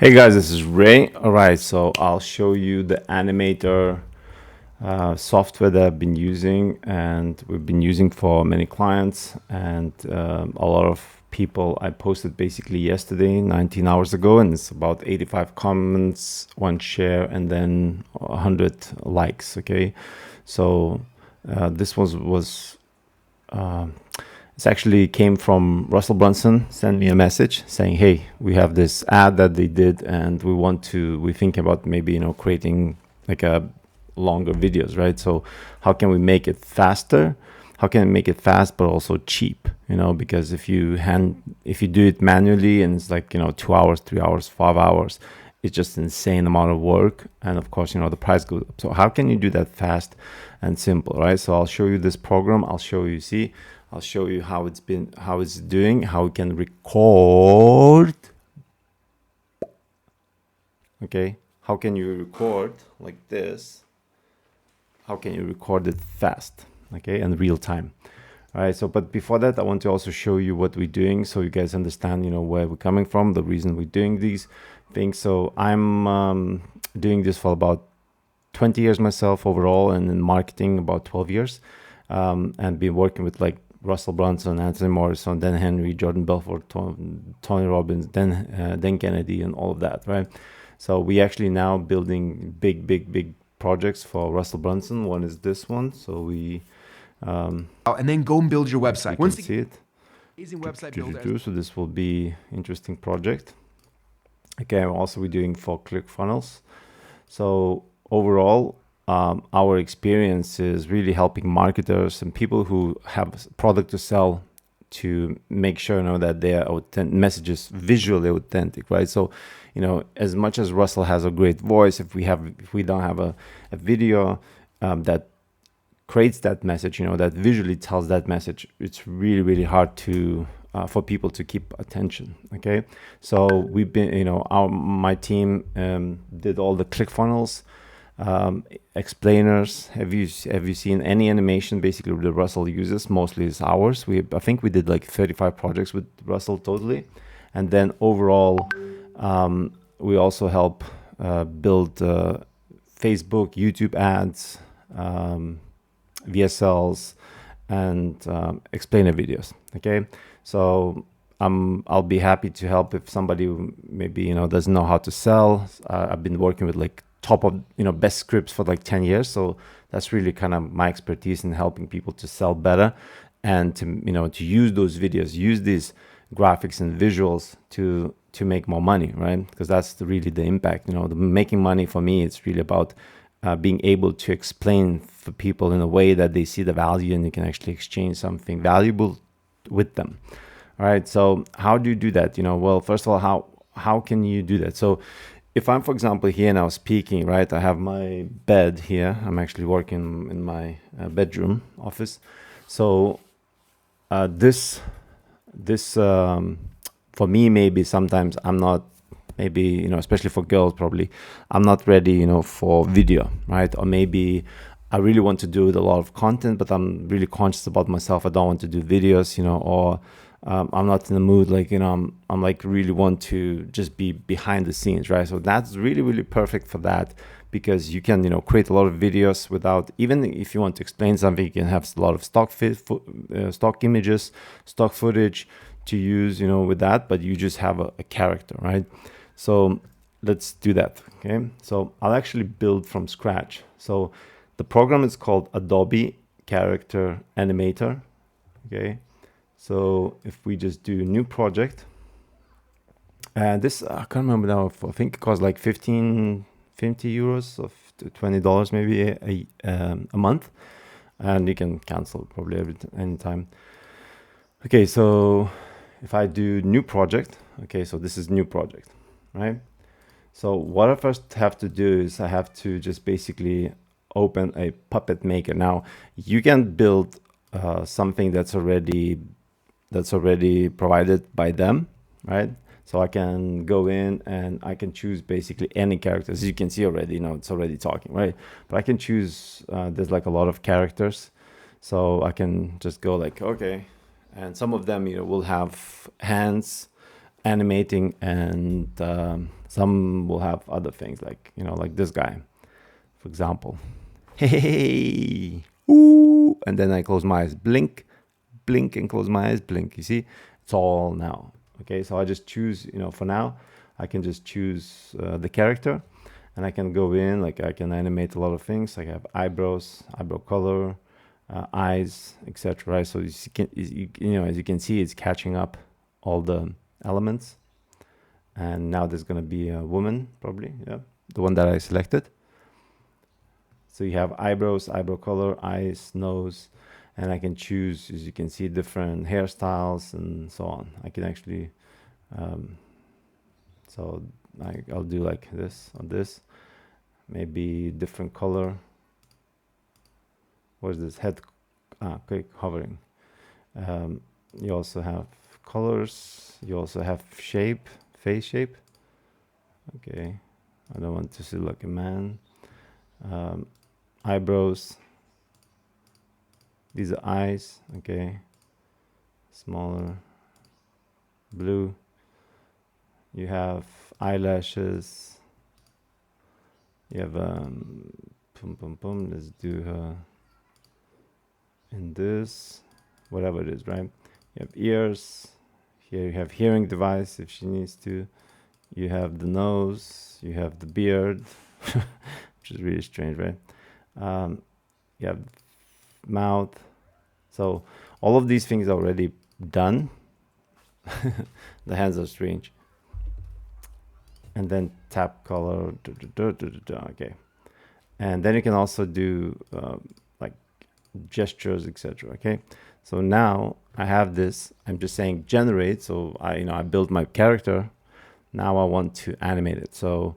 Hey guys, this is Ray. All right, so I'll show you the Animator software that I've been using and we've been using for many clients and a lot of people. I posted basically yesterday, 19 hours ago, and it's about 85 comments, one share, and then 100 likes. Okay, so this was this actually came from Russell Brunson. Sent me a message saying, "Hey, we have this ad that they did, and we think about maybe creating like a longer videos, right? So how can we make it faster? How can we make it fast but also cheap? Because if you do it manually and it's like 2 hours, 3 hours, 5 hours, it's just insane amount of work, and of course the price goes up. So how can you do that fast and simple, right? So I'll show you this program. I'll show you how it's doing, how we can record. Okay, how can you record like this? How can you record it fast? Okay, and real time. All right. So, but before that, I want to also show you what we're doing, so you guys understand, where we're coming from, the reason we're doing these things. So I'm doing this for about 20 years myself overall, and in marketing about 12 years, and been working with like Russell Brunson, Anthony Morrison, Dan Henry, Jordan Belfort, Tony Robbins, Dan Kennedy, and all of that, right? So we actually now building big projects for Russell Brunson. One is this one. So we and then go and build your website. Once you see it, amazing website builder. so this will be interesting project. Okay, also we're doing for ClickFunnels. So overall, our experience is really helping marketers and people who have product to sell to make sure that their messages visually authentic, right? So as much as Russell has a great voice, if we don't have a video that creates that message, that visually tells that message, it's really hard to for people to keep attention. Okay, so we've been, my team did all the ClickFunnels explainers. Have you seen any animation basically that Russell uses? Mostly is ours. I think we did like 35 projects with Russell totally, and then overall we also help build Facebook, YouTube ads, VSLs, and explainer videos. Okay, so I'll be happy to help if somebody who maybe doesn't know how to sell. I've been working with like top of best scripts for like 10 years, so that's really kind of my expertise in helping people to sell better and to use those videos, use these graphics and visuals to make more money, right? Because that's really the impact. The making money for me, it's really about being able to explain for people in a way that they see the value and you can actually exchange something valuable with them. All right, so how do you do that? Well, first of all, how can you do that? So if I'm, for example, here now speaking, right, I have my bed here. I'm actually working in my bedroom office. So this for me, maybe sometimes I'm not, maybe especially for girls, probably I'm not ready for video, right? Or maybe I really want to do a lot of content, but I'm really conscious about myself. I don't want to do videos, or I'm not in the mood, like I'm like really want to just be behind the scenes, right? So that's really perfect for that, because you can create a lot of videos without, even if you want to explain something, you can have a lot of stock images, stock footage to use with that, but you just have a character, right? So let's do that. Okay, so I'll actually build from scratch. So the program is called Adobe Character Animator. Okay, so if we just do new project, and this I can't remember now, I think it costs like 50 euros of $20 maybe a month, and you can cancel probably anytime. Okay, so if I do new project, okay, so this is new project, right? So what I first have to do is I have to just basically open a Puppet Maker. Now you can build something that's already provided by them, right? So I can go in and I can choose basically any characters. As you can see already, it's already talking, right? But I can choose, there's like a lot of characters. So I can just go like, okay. And some of them, will have hands, animating, and some will have other things like, you know, like this guy, for example. Hey, ooh, and then I close my eyes, blink, blink, and close my eyes, blink. You see, it's all now. Okay, so I just choose, you know, for now, I can just choose the character, and I can go in, like I can animate a lot of things. Like I have eyebrows, eyebrow color, eyes, etc. Right? So you know, as you can see, it's catching up all the elements. And now there's gonna be a woman, probably, yeah, the one that I selected. So you have eyebrows, eyebrow color, eyes, nose, and I can choose, as you can see, different hairstyles and so on. I can actually, so I'll do like this on this, maybe different color. Where's this head? Click hovering. You also have colors. You also have shape, face shape. Okay, I don't want to see like a man. Eyebrows. These are eyes. Okay, smaller. Blue. You have eyelashes. You have let's do her in this, whatever it is, right? You have ears. Here you have hearing device if she needs to. You have the nose. You have the beard, which is really strange, right? You have mouth. So all of these things are already done. The hands are strange. And then tap color. Okay. And then you can also do like gestures, etc. Okay. So now I have this. I'm just saying generate. So I build my character. Now I want to animate it. So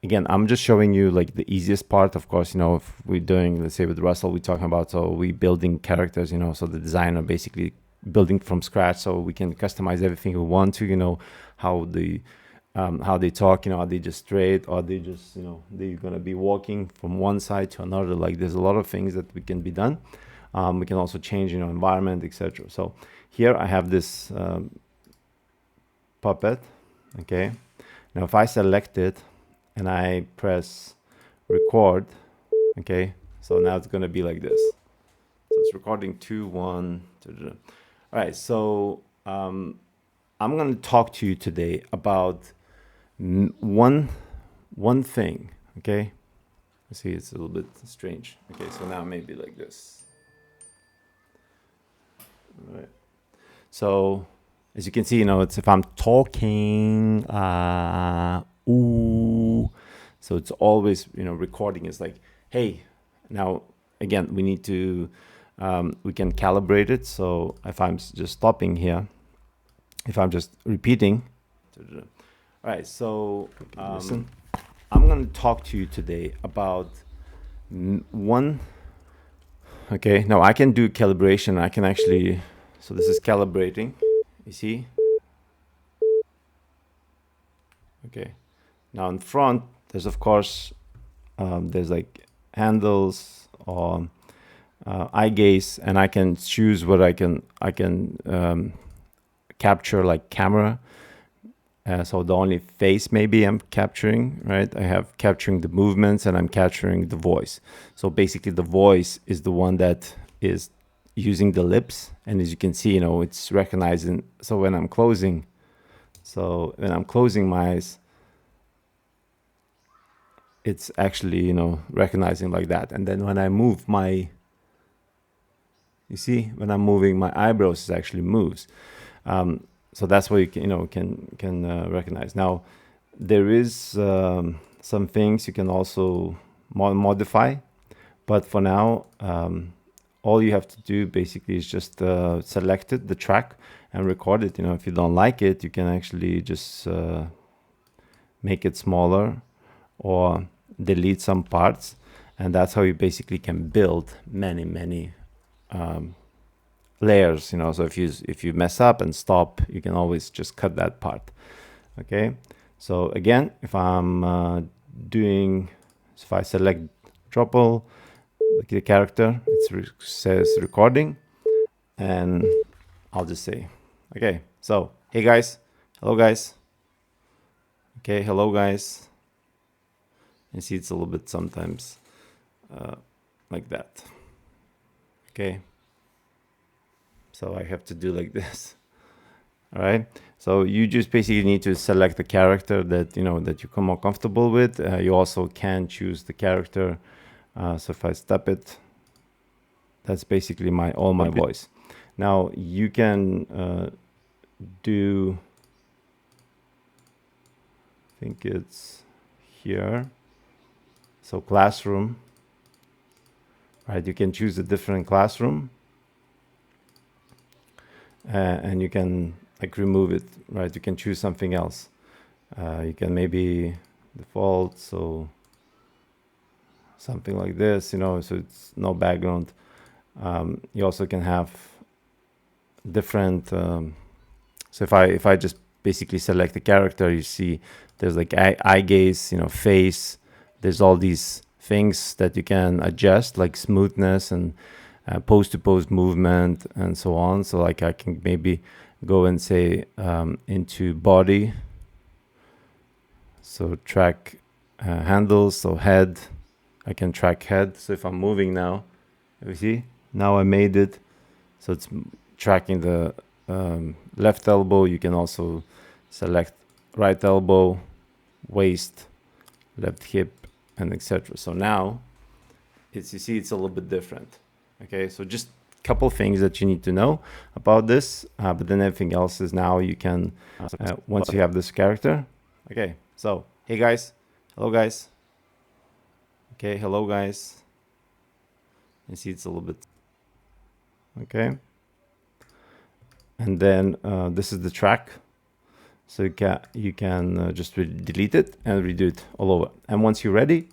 again, I'm just showing you like the easiest part. Of course, if we're doing, let's say with Russell, we're talking about, so we building characters, so the designer basically building from scratch, so we can customize everything we want to, how they talk, are they just straight, or they just, they're gonna be walking from one side to another. Like there's a lot of things that we can be done. We can also change, environment, etc. So here I have this puppet. Okay, now if I select it and I press record, okay, so now it's going to be like this. So it's recording 2 1. All right, so I'm going to talk to you today about one thing. Okay, see, it's a little bit strange. Okay, so now maybe like this. All right, so as you can see, it's if I'm talking, ooh, so it's always, recording is like, hey, now again, we need to, we can calibrate it. So if I'm just stopping here, if I'm just repeating, all right, so listen, I'm going to talk to you today about one. Okay, now I can do calibration. I can actually, so this is calibrating. You see? Okay. Now in front, there's of course, there's like handles or eye gaze, and I can choose what I can capture, like camera. So the only face maybe I'm capturing, right? I have capturing the movements, and I'm capturing the voice. So basically the voice is the one that is using the lips, and as you can see, it's recognizing. So when I'm closing my eyes, it's actually recognizing like that. And then when I move you see, when I'm moving my eyebrows, it actually moves. So that's what you can recognize. Now there is some things you can also modify, but for now, all you have to do basically is just select it, the track, and record it. If you don't like it, you can actually just make it smaller or delete some parts, and that's how you basically can build many layers. So if you mess up and stop, you can always just cut that part. Okay, so again, if I'm if I select Dropple, the character, it says recording, and I'll just say, okay, so hey guys, hello guys. Okay, hello guys. You see it's a little bit sometimes like that. Okay, so I have to do like this. All right, so you just basically need to select the character that that you come more comfortable with. You also can choose the character. So if I step it, that's basically all my voice. Now you can do, I think it's here, so classroom, right? You can choose a different classroom, and you can like remove it, right? You can choose something else. You can maybe default, so something like this, so it's no background. You also can have different. So if I just basically select the character, you see there's like eye gaze, face. There's all these things that you can adjust, like smoothness and pose to pose movement and so on. So like I can maybe go and say into body. So track handles, so head. I can track head. So if I'm moving now, you see, now I made it. So it's tracking the left elbow. You can also select right elbow, waist, left hip, and etc. So now you see it's a little bit different. Okay, so just a couple things that you need to know about this, but then everything else is now you can once you have this character. Okay, so hey guys, hello guys. Okay, hello guys. You see it's a little bit okay. And then this is the track. So you can just delete it and redo it all over. And once you're ready,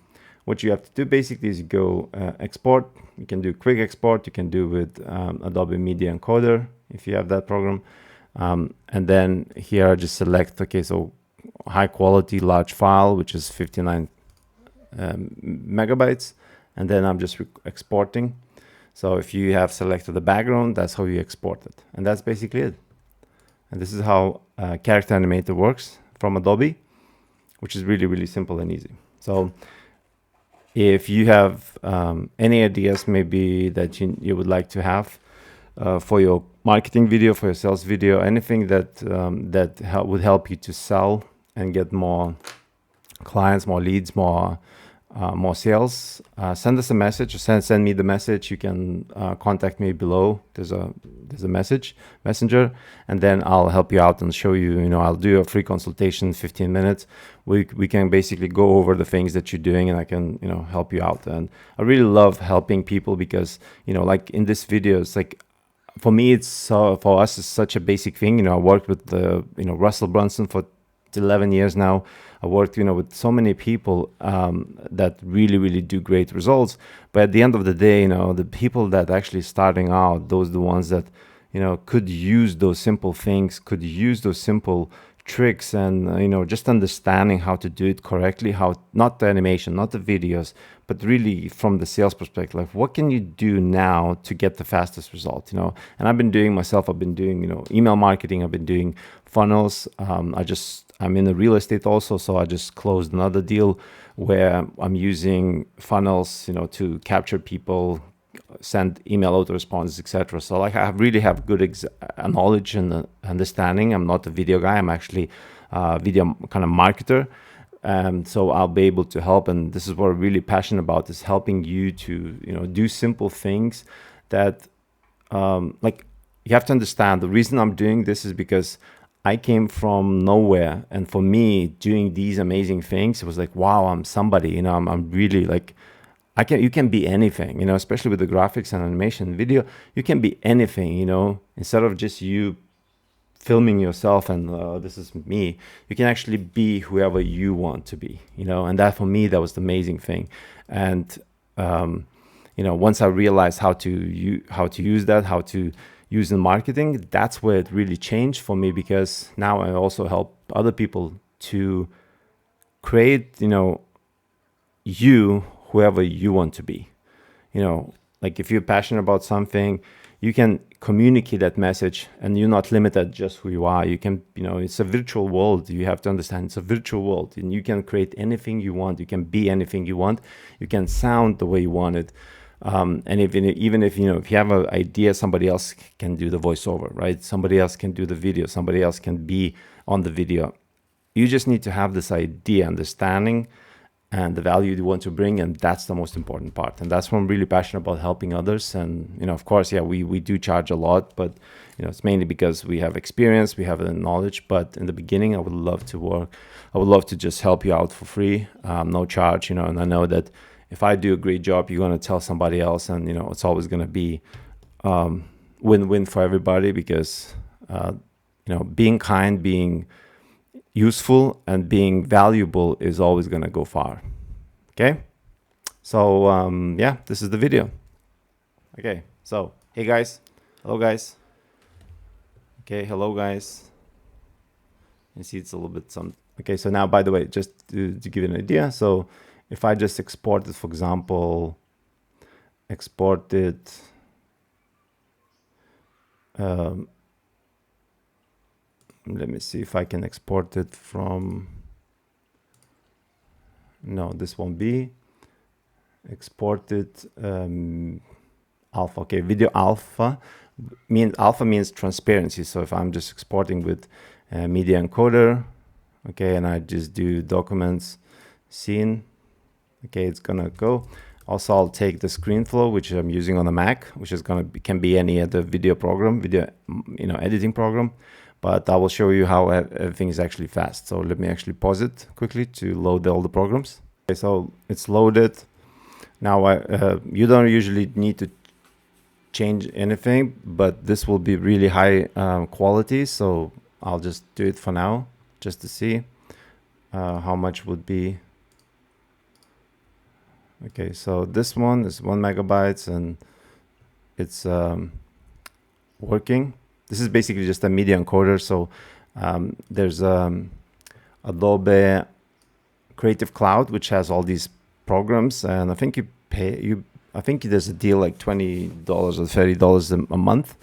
what you have to do basically is go export. You can do quick export. You can do with Adobe Media Encoder if you have that program. And then here just select, okay, so high quality large file, which is 59 megabytes. And then I'm just exporting. So if you have selected the background, that's how you export it. And that's basically it. And this is how Character Animator works from Adobe, which is really, really simple and easy. So if you have any ideas maybe that you would like to have for your marketing video, for your sales video, anything that would help you to sell and get more clients, more leads, more sales, send us a message or send me the message. You can contact me below. There's a messenger, and then I'll help you out and show you, I'll do a free consultation, 15 minutes. We can basically go over the things that you're doing, and I can, help you out. And I really love helping people because, like in this video, it's like, for me, for us, it's such a basic thing. I worked with Russell Brunson for 11 years now. I worked, with so many people that really, really do great results. But at the end of the day, the people that actually starting out, those are the ones that, could use those simple things, could use those simple tricks, and just understanding how to do it correctly, how not the animation, not the videos, but really from the sales perspective, like what can you do now to get the fastest result? And I've been doing email marketing, I've been doing funnels. I'm in the real estate also, so I just closed another deal where I'm using funnels, to capture people, send email auto-responses, etc. So like I really have good knowledge and understanding. I'm not a video guy. I'm actually a video kind of marketer. So I'll be able to help. And this is what I'm really passionate about, is helping you to, do simple things that like you have to understand. The reason I'm doing this is because I came from nowhere. And for me, doing these amazing things, it was like, wow, I'm somebody, I'm really like, you can be anything, especially with the graphics and animation video, you can be anything, instead of just you filming yourself and this is me, you can actually be whoever you want to be, and that for me, that was the amazing thing. And, once I realized how to use that, how to use in marketing, that's where it really changed for me, because now I also help other people to create, whoever you want to be. Like if you're passionate about something, you can communicate that message, and you're not limited just who you are. You can, you know, it's a virtual world. You have to understand it's a virtual world, and you can create anything you want. You can be anything you want. You can sound the way you want it. And even if, you know, if you have an idea, somebody else can do the voiceover, right? Somebody else can do the video. Somebody else can be on the video. You just need to have this idea, understanding, and the value you want to bring, and that's the most important part. And that's why I'm really passionate about helping others. And, you know, of course, yeah, we do charge a lot, but, you know, it's mainly because we have experience, we have the knowledge. But in the beginning, I would love to work. I would love to just help you out for free, no charge, you know. And I know that if I do a great job, you're going to tell somebody else, and, you know, it's always going to be win-win for everybody, because, you know, being kind, being useful, and being valuable is always going to go far. Okay, so yeah, this is the video. Okay, so hey guys, hello guys. Okay, hello guys. You see it's a little bit some. Okay, so now, by the way, just to give you an idea, so if I just export it, for example, export it let me see if I can export it from, no, this won't be exported, alpha. Okay, video alpha means transparency. So if I'm just exporting with media encoder, okay, and I just do documents scene, okay, it's gonna go. Also, I'll take the ScreenFlow, which I'm using on the Mac, which is gonna be, can be any other video program, you know, editing program. But I will show you how everything is actually fast. So let me actually pause it quickly to load all the programs. Okay, so it's loaded. Now you don't usually need to change anything, but this will be really high quality. So I'll just do it for now, just to see how much would be. Okay, so this one is 1 megabytes, and it's working. This is basically just a media encoder. So there's Adobe Creative Cloud, which has all these programs, and I think I think there's a deal like $20 or $30 a month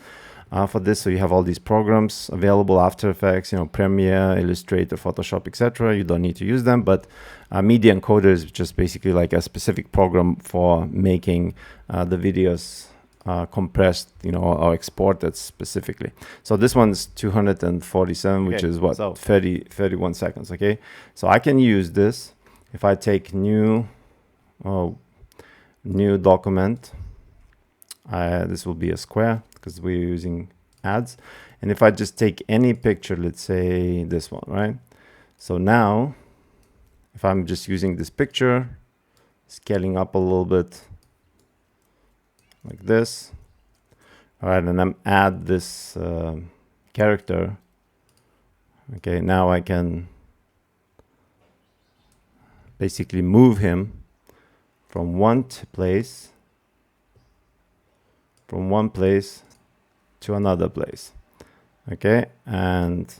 for this. So you have all these programs available: After Effects, you know, Premiere, Illustrator, Photoshop, etc. You don't need to use them, but media encoder is just basically like a specific program for making the videos compressed, you know, or exported specifically. So this one's 247, which is what, so 31 seconds. Okay, so I can use this if I take new document. This will be a square because we're using ads. And if I just take any picture, let's say this one, right? So now if I'm just using this picture, scaling up a little bit like this, all right, and I'm add this character. Okay, now I can basically move him from one place to another place. Okay, and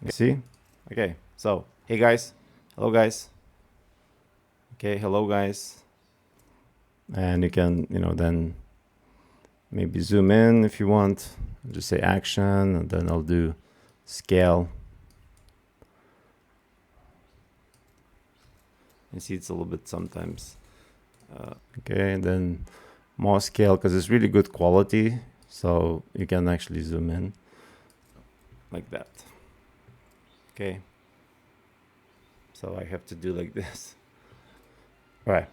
you see, okay, so hey guys, hello guys. Okay, hello guys. And you can, you know, then maybe zoom in if you want. Just say action, and then I'll do scale. You see it's a little bit sometimes. Okay, and then more scale because it's really good quality. So you can actually zoom in like that. Okay. So I have to do like this. All right.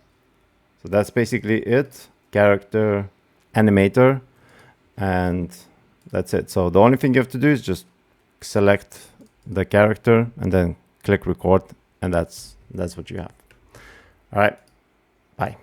So that's basically it. Character, animator, and that's it. So the only thing you have to do is just select the character and then click record, and that's what you have. All right. Bye.